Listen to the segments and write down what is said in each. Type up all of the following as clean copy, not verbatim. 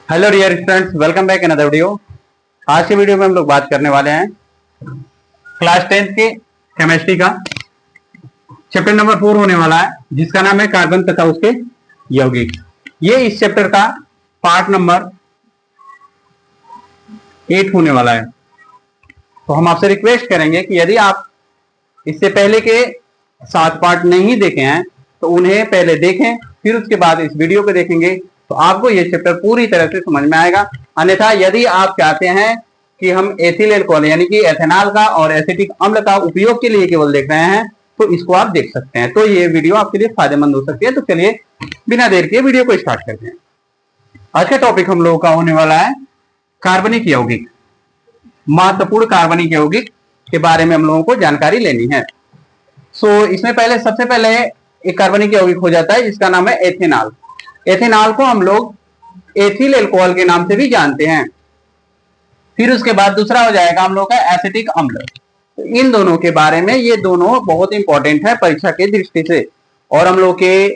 Hello dear students, welcome back another video. आज के video में हम लोग बात करने वाले हैं क्लास 10th के केमिस्ट्री का चैप्टर नंबर 4 होने वाला है, जिसका नाम है कार्बन तथा उसके यौगिक। ये इस चैप्टर का पार्ट नंबर 8 होने वाला है। तो हम आपसे रिक्वेस्ट करेंगे कि यदि आप इससे पहले के 7 पार्ट नहीं देखे हैं तो उन्हें पहले देखें, फिर उसके बाद इस वीडियो को देखेंगे तो आपको ये चैप्टर पूरी तरह से समझ में आएगा। अन्यथा यदि आप चाहते हैं कि हम एथिल अल्कोहल यानी कि एथेनॉल का और एसिटिक अम्ल का उपयोग के लिए केवल देख रहे हैं तो इसको आप देख सकते हैं। तो ये वीडियो आपके लिए फायदेमंद हो सकती है। तो चलिए बिना देर के वीडियो को स्टार्ट करते हैं। आज का टॉपिक हम लोगों का होने वाला है कार्बनिक यौगिक। महत्वपूर्ण कार्बनिक यौगिक के बारे में हम लोगों को जानकारी लेनी है। इसमें सबसे पहले एक कार्बनिक यौगिक हो जाता है जिसका नाम है एथेनॉल। एथेनॉल को हम लोग एथिल अल्कोहल के नाम से भी जानते हैं। फिर उसके बाद दूसरा हो जाएगा हम लोग का एसिटिक अम्ल। तो इन दोनों के बारे में, ये दोनों बहुत इंपॉर्टेंट है परीक्षा के दृष्टि से और हम लोग के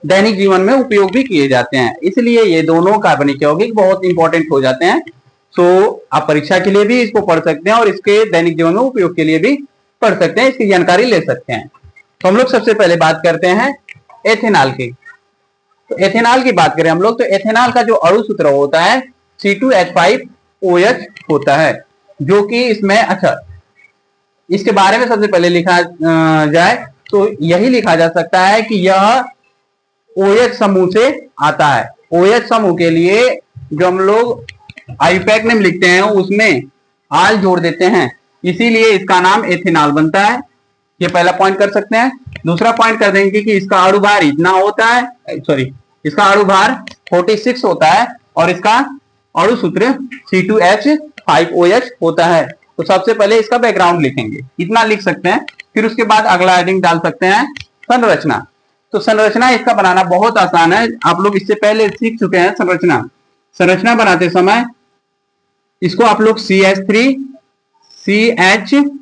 दैनिक जीवन में उपयोग भी किए जाते हैं, इसलिए ये दोनों कार्बनिक यौगिक बहुत इंपॉर्टेंट हो जाते हैं। आप परीक्षा के लिए भी इसको पढ़ सकते हैं और इसके दैनिक जीवन में उपयोग के लिए भी पढ़ सकते हैं, इसकी जानकारी ले सकते हैं। तो हम लोग सबसे पहले बात करते हैं एथेनॉल की। तो एथेनॉल की बात करें हम लोग तो एथेनॉल का जो अणु सूत्र होता है C2H5OH होता है, जो कि इसमें इसके बारे में सबसे पहले लिखा जाए तो यही लिखा जा सकता है कि यह OH समूह से आता है। OH समूह के लिए जो हम लोग आईपैक नेम लिखते हैं उसमें आल जोड़ देते हैं, इसीलिए इसका नाम एथेनॉल बनता है। ये पहला पॉइंट कर सकते हैं। दूसरा पॉइंट कर देंगे कि इसका अणु भार इतना होता है, इसका अणु भार 46 होता है और इसका अणु सूत्र C2H5OH होता है। तो सबसे पहले इसका बैकग्राउंड लिखेंगे, इतना लिख सकते हैं। फिर उसके बाद अगला हेडिंग डाल सकते हैं संरचना। तो संरचना इसका बनाना बहुत आसान है, आप लोग इससे पहले सीख चुके हैं। संरचना बनाते समय इसको आप लोग CH3 CH2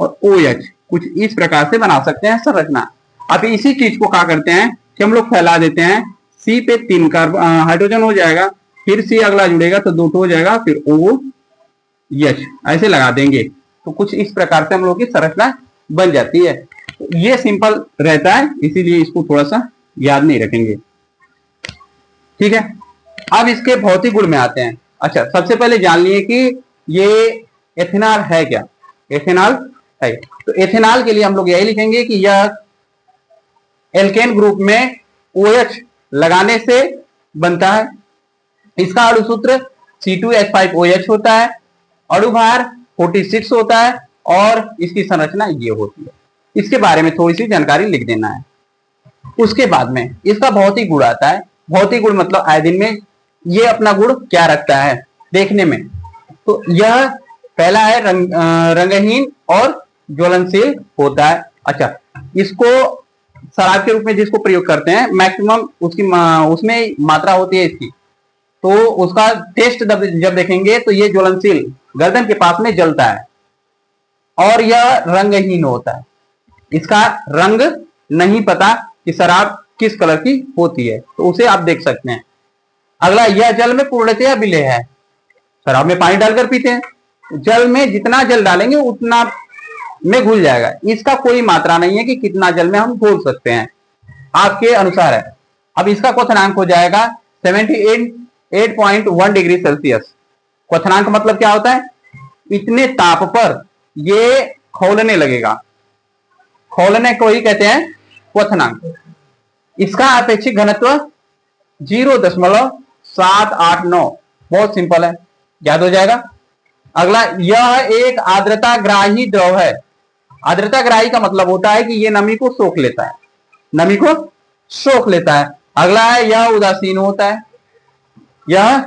और OH कुछ इस प्रकार से बना सकते हैं संरचना। अब इसी चीज को क्या करते हैं कि हम लोग फैला देते हैं। C पे 3 हाइड्रोजन हो जाएगा, फिर C अगला जुड़ेगा तो 2 हो जाएगा, फिर OH ऐसे लगा देंगे तो कुछ इस प्रकार से हम लोग की संरचना बन जाती है। तो ये सिंपल रहता है, इसीलिए इसको थोड़ा सा याद नहीं रखेंगे, ठीक है। अब इसके भौतिक गुण में आते हैं। सबसे पहले जान लिए कि ये एथेनॉल है क्या। एथेनॉल है तो एथेनॉल के लिए हम लोग यही लिखेंगे कि यह एल्केन ग्रुप में OH लगाने से बनता है। इसका अणु सूत्र C2H5OH होता है, अणु भार 46 होता है और इसकी संरचना ये होती है। इसके बारे में थोड़ी सी जानकारी लिख देना है। उसके बाद में इसका भौतिक गुण आता है। भौतिक गुण मतलब आयोडीन में ये अपना गुण क्या रखता है देखने में। तो यह पहला है रंगहीन और ज्वलनशील होता है। इसको शराब के रूप में जिसको प्रयोग करते हैं मैक्सिमम उसमें मात्रा होती है इसकी, तो उसका टेस्ट जब देखेंगे तो ये ज्वलनशील गर्दन के पास में जलता है और यह रंगहीन होता है। इसका रंग नहीं पता कि शराब किस कलर की होती है, तो उसे आप देख सकते हैं। अगला, यह जल में पूर्णतया विलेय है। शराब में पानी डालकर पीते हैं, जल में जितना जल डालेंगे उतना में घुल जाएगा। इसका कोई मात्रा नहीं है कि कितना जल में हम घोल सकते हैं, आपके अनुसार है। अब इसका क्वथनांक हो जाएगा 78.1 डिग्री सेल्सियस। क्वथनांक मतलब क्या होता है, इतने ताप पर ये खौलने लगेगा, खौलने को ही कहते हैं क्वथनांक। इसका अपेक्षित घनत्व 0.789, बहुत सिंपल है, याद हो जाएगा। अगला, यह एक आर्द्रताग्राही द्रव है। आर्द्रताग्राही का मतलब होता है कि यह नमी को सोख लेता है, नमी को सोख लेता है। अगला है, यह उदासीन होता है। यह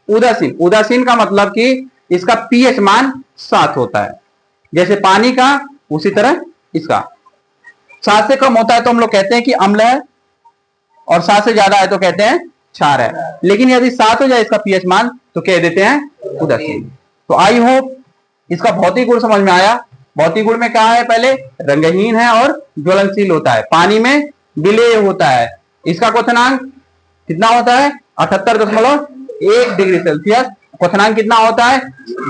उदासीन का मतलब कि इसका pH मान 7 होता है, जैसे पानी का उसी तरह इसका 7 से कम होता है तो हम लोग कहते हैं कि अम्ल है, और 7 से ज्यादा है तो कहते हैं क्षार है। लेकिन यदि 7 हो जाए इसका pH मान तो कह देते हैं उदासीन। तो आई होप इसका भौतिक गुण समझ में आया। भौतिक गुण में क्या है, पहले रंगहीन है और ज्वलनशील होता है, पानी में विलेय होता है। इसका क्वथनांक कितना होता है 78.1 डिग्री सेल्सियस। क्वथनांक कितना होता है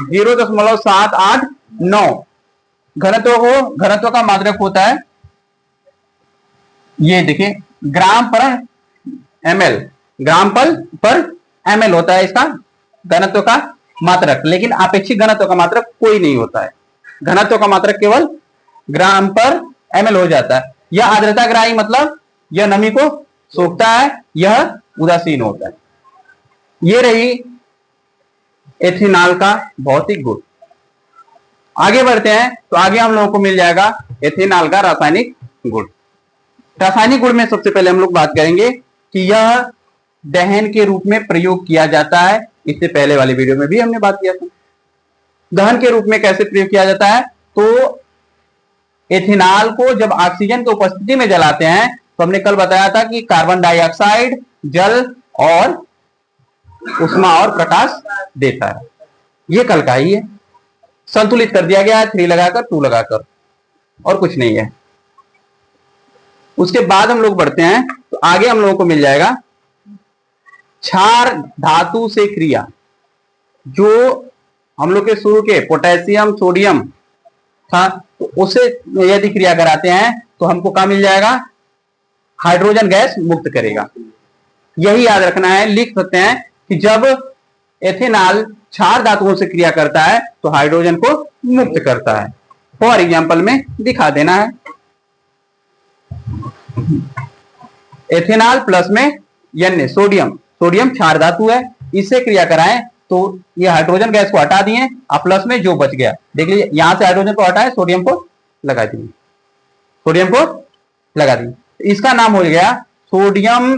0.789। घनत्व का मात्रक होता है, ये देखिए ग्राम पर ml, ग्राम पर ml होता है इसका घनत्व का मात्रक, लेकिन अपेक्षित घनत्व का मात्रक कोई नहीं होता है। घनत्व का मात्रक केवल ग्राम पर ml हो जाता है। यह आर्द्रता ग्राही मतलब यह नमी को सोखता है, यह उदासीन होता है। ये रही एथेनॉल का भौतिक गुण। आगे बढ़ते हैं तो आगे हम लोगों को मिल जाएगा एथेनॉल का रासायनिक गुण। रासायनिक गुण में सबसे पहले हम लोग बात करेंगे कि यह दहन के रूप में प्रयोग किया जाता है। इससे पहले वाली वीडियो में भी हमने बात किया था दहन के रूप में कैसे प्रयोग किया जाता है। तो एथेनॉल को जब ऑक्सीजन की उपस्थिति में जलाते हैं तो हमने कल बताया था कि कार्बन डाइऑक्साइड जल और उष्मा और प्रकाश देता है। ये कल का ही है, संतुलित कर दिया गया है 3 लगाकर 2 लगाकर, और कुछ नहीं है। उसके बाद हम लोग बढ़ते हैं तो आगे हम लोगों को मिल जाएगा क्षार धातु से क्रिया। जो हम लोग के शुरू के पोटेशियम सोडियम था, तो उसे यदि क्रिया कराते हैं तो हमको क्या मिल जाएगा, हाइड्रोजन गैस मुक्त करेगा। यही याद रखना है, लिख सकते हैं कि जब एथेनॉल क्षार धातुओं से क्रिया करता है तो हाइड्रोजन को मुक्त करता है। फॉर एग्जाम्पल में दिखा देना है, एथेनॉल प्लस में Na, सोडियम क्षार धातु है, इससे क्रिया कराएं तो ये हाइड्रोजन गैस को हटा दिए, अब प्लस में जो बच गया देख लीजिए, यहां से हाइड्रोजन को हटाए सोडियम को लगा दिए, इसका नाम हो गया सोडियम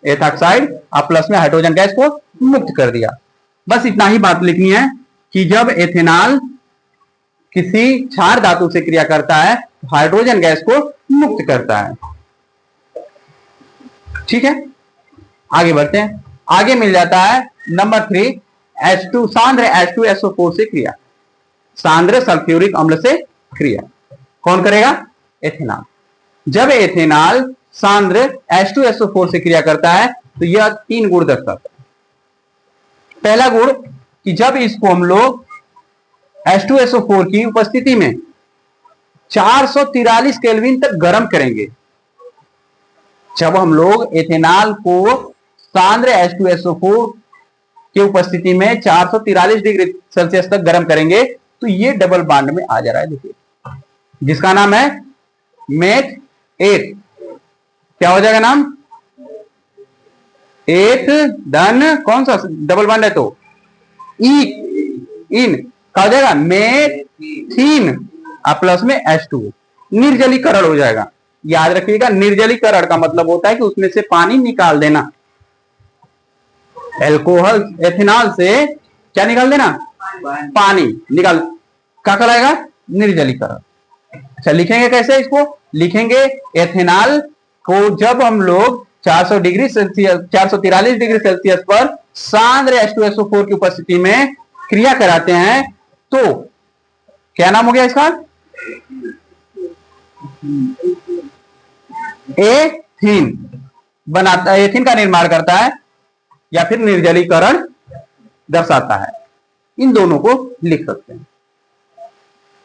एथॉक्साइड। अब प्लस में हाइड्रोजन गैस को मुक्त कर दिया। बस इतना ही बात लिखनी है कि जब एथेनॉल किसी क्षार धातु से क्रिया करता है तो हाइड्रोजन गैस को मुक्त करता है। ठीक है, आगे बढ़ते हैं। आगे मिल जाता है नंबर 3 H2 सांद्र H2SO4 से क्रिया, सांद्र सल्फ्यूरिक अम्ल से क्रिया कौन करेगा, एथेनॉल। जब एथेनॉल सांद्र H2SO4 से क्रिया करता है तो यह 3 गुण दर्शाता है। पहला गुण कि जब इसको हम लोग H2SO4 की उपस्थिति में 443 केल्विन तक गर्म करेंगे, जब हम लोग एथेनॉल को सांद्र H2SO4 की उपस्थिति में 443 डिग्री सेल्सियस तक गर्म करेंगे तो ये डबल बॉन्ड में आ जा रहा है, देखिए, जिसका नाम है मेथ 8। क्या हो जाएगा नाम, 8 धन कौन सा डबल बॉन्ड है तो इन क्या हो जाएगा, मेथिन प्लस में H2, निर्जलीकरण हो जाएगा। याद रखिएगा, निर्जलीकरण का मतलब होता है कि उसमें से पानी निकाल देना। एल्कोहल एथेनॉल से क्या निकाल देना, पानी निकाल, क्या कहलाएगा, निर्जलीकरण। अच्छा, लिखेंगे कैसे इसको, लिखेंगे एथेनॉल को जब हम लोग 443 डिग्री सेल्सियस पर सांद्र H2SO4 की उपस्थिति में क्रिया कराते हैं तो क्या नाम हो गया इसका, एथीन बनाता है, एथीन का निर्माण करता है या फिर निर्जलीकरण दर्शाता है। इन दोनों को लिख सकते हैं।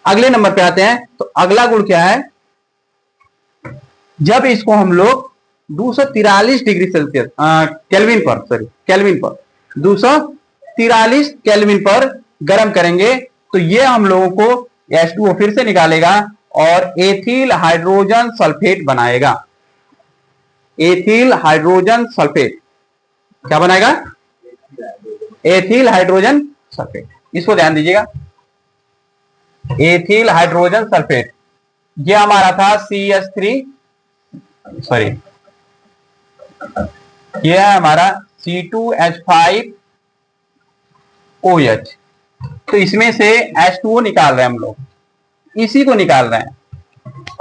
अगले नंबर पे आते हैं तो अगला गुण क्या है, जब इसको हम लोग 243 डिग्री सेल्सियस केल्विन पर 243 केल्विन पर गर्म करेंगे तो ये हम लोगों को H2O फिर से निकालेगा और एथिल हाइड्रोजन सल्फेट बनाएगा। एथिल हाइड्रोजन सल्फेट क्या बनाएगा, एथिल हाइड्रोजन सल्फेट, इसको ध्यान दीजिएगा। एथिल हाइड्रोजन सल्फेट ये हमारा था CH3, सॉरी ये है हमारा C2H5OH। तो इसमें से H2O निकाल रहे हैं हम लोग, इसी को निकाल रहे हैं।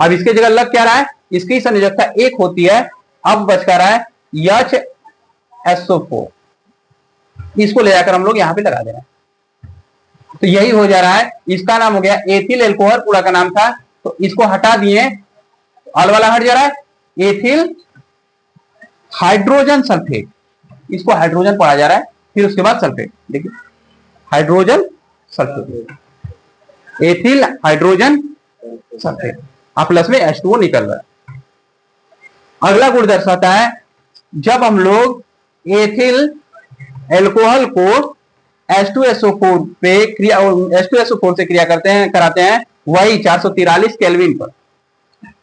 अब इसके जगह लग क्या रहा है, इसकी संयोजकता 1 होती है, अब बच कर रहा है HSO4, इसको ले जाकर हम लोग यहां पे लगा दे रहे हैं। तो यही हो जा रहा है, इसका नाम हो गया एथिल एल्कोहल, पूरा का नाम था, तो इसको हटा दिए, अल वाला हट जा रहा है, एथिल हाइड्रोजन सल्फेट, इसको हाइड्रोजन पढ़ा जा रहा है, फिर उसके बाद सल्फेट। देखिए hydrogen sulphate, ethyl hydrogen sulphate, अब प्लस में H2O निकल रहा है। अगला गुण दर्शाता है जब हम लोग एथिल एल्कोहल को H2SO4 पे क्रिया, H2SO4 से क्रिया कराते हैं वही 443 केल्विन पर,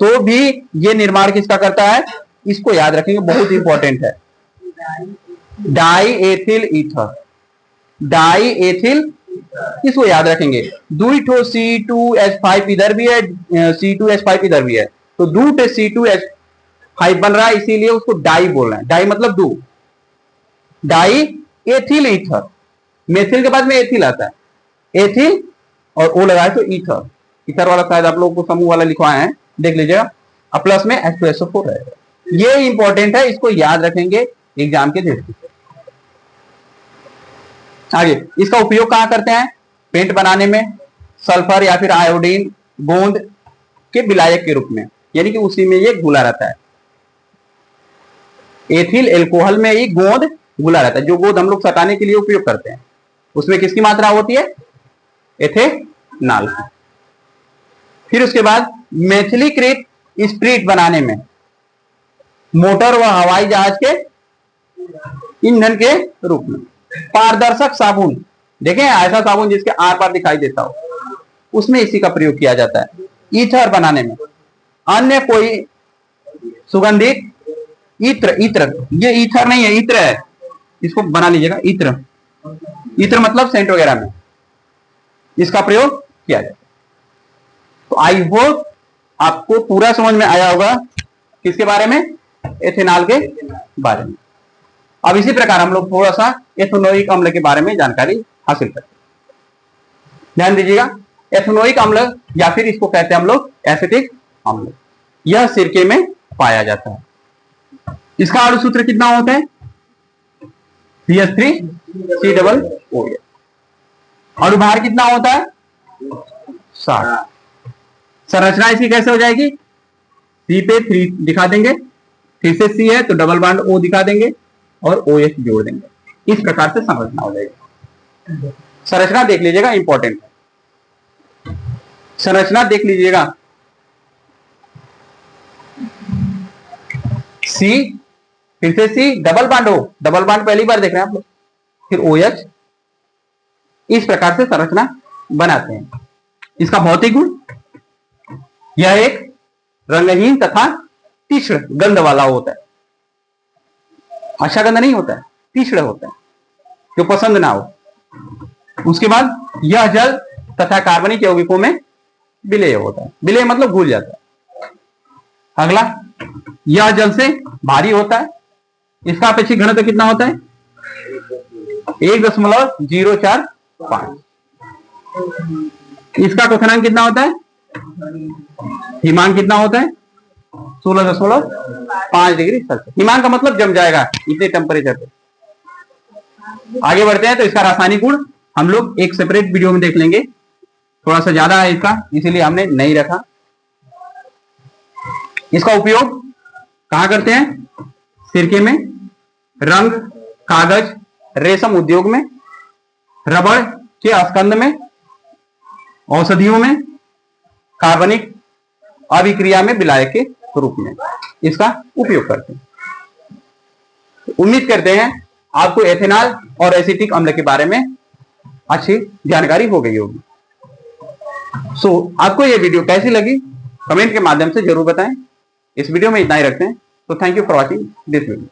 तो भी ये निर्माण किसका करता है, इसको याद रखेंगे, बहुत इंपॉर्टेंट है। Die ethyl ether, die ethyl, इसको याद रखेंगे। दुईठो C2H5 इधर भी है, C2H5 इधर भी है, तो दूठे C2H5 बन रहा है, इसीलिए उसको डाई बोल रहे हैं। डाई मतलब दो, डाई एथिल ईथर, मेथिल के बाद में एथिल आता है, एथिल और ओ लगाए तो ईथर, ईथर वाला शायद आप लोगों को समूह वाला लिखवाए हैं, देख लीजिएगा। अब प्लस में H2SO4 रहेगा, ये इंपॉर्टेंट है, इसको याद रखेंगे एग्जाम के दृष्टि से। आगे इसका उपयोग कहां करते हैं, पेंट बनाने में, सल्फर या फिर आयोडीन गोंद के विलायक के रूप में, यानी कि उसी में ये घुला रहता है। एथिल एल्कोहल में ही गोंद घुला रहता है, जो गोंद हम लोग सटाने के लिए उपयोग करते हैं, उसमें किसकी मात्रा होती है, एथेनॉल। फिर उसके बाद मेथिलीकृत स्प्रिट बनाने में, मोटर व हवाई जहाज के ईंधन के रूप में। पारदर्शक साबुन, देखें ऐसा साबुन जिसके आर पार दिखाई देता हो, उसमें इसी का प्रयोग किया जाता है। ईथर बनाने में, अन्य कोई सुगंधित इत्र, इत्र ये ईथर नहीं है, इत्र है, इसको बना लीजिएगा, इत्र, इत्र मतलब सेंट वगैरह में इसका प्रयोग किया जाए। तो आई होप आपको पूरा समझ में आया होगा किसके बारे में, एथेनॉल के बारे में। अब इसी प्रकार हम लोग थोड़ा सा एथेनोइक अम्ल के बारे में जानकारी हासिल करते हैं। ध्यान दीजिएगा, एथेनोइक अम्ल या फिर इसको कहते हैं हम लोग एसिटिक अम्ल, यह सिरके में पाया जाता है। इसका अणु सूत्र कितना होता है, CH3COOH। अणु भार कितना होता है, 60। संरचना इसकी कैसे हो जाएगी, C पे 3 दिखा देंगे, फिर से C है तो डबल बॉन्ड O दिखा देंगे और OH जोड़ देंगे, इस प्रकार से संरचना हो जाएगी। संरचना देख लीजिएगा, इंपॉर्टेंट है, संरचना देख लीजिएगा। C, फिर से C, double bond O, double bond पहली बार देख रहे हैं आप लोग, फिर OH, इस प्रकार से संरचना बनाते हैं। इसका भौतिक गुण, यह एक रंगहीन तथा तीक्ष्ण गंध वाला होता है, अच्छा गंध नहीं होता है, तीक्ष्ण होता है, जो पसंद ना हो। उसके बाद यह जल तथा कार्बनिक यौगिकों में विलेय होता है, विलेय मतलब घुल जाता है। अगला, यह जल से भारी होता है, इसका अपेक्षित घनत्व कितना होता है, 1.045। इसका क्वथनांक कितना होता है, हिमांक कितना होता है, 16.5 डिग्री सेल्सियस। हिमांक का मतलब जम जाएगा इतने टेम्परेचर पे। आगे बढ़ते हैं तो इसका रासायनिक गुण हम लोग एक सेपरेट वीडियो में देख लेंगे, थोड़ा सा ज्यादा है इसका, इसीलिए हमने नहीं रखा। इसका उपयोग कहां करते हैं, सिरके में, रंग, कागज, रेशम उद्योग में, रबड़ के स्कंद में, औषधियों में, कार्बनिक अभिक्रिया में विलायक के रूप में इसका उपयोग करते हैं। उम्मीद करते हैं आपको एथेनॉल और एसिटिक अम्ल के बारे में अच्छी जानकारी हो गई होगी। आपको ये वीडियो कैसी लगी कमेंट के माध्यम से जरूर बताएं। इस वीडियो में इतना ही रखते हैं, तो thank you for watching this video.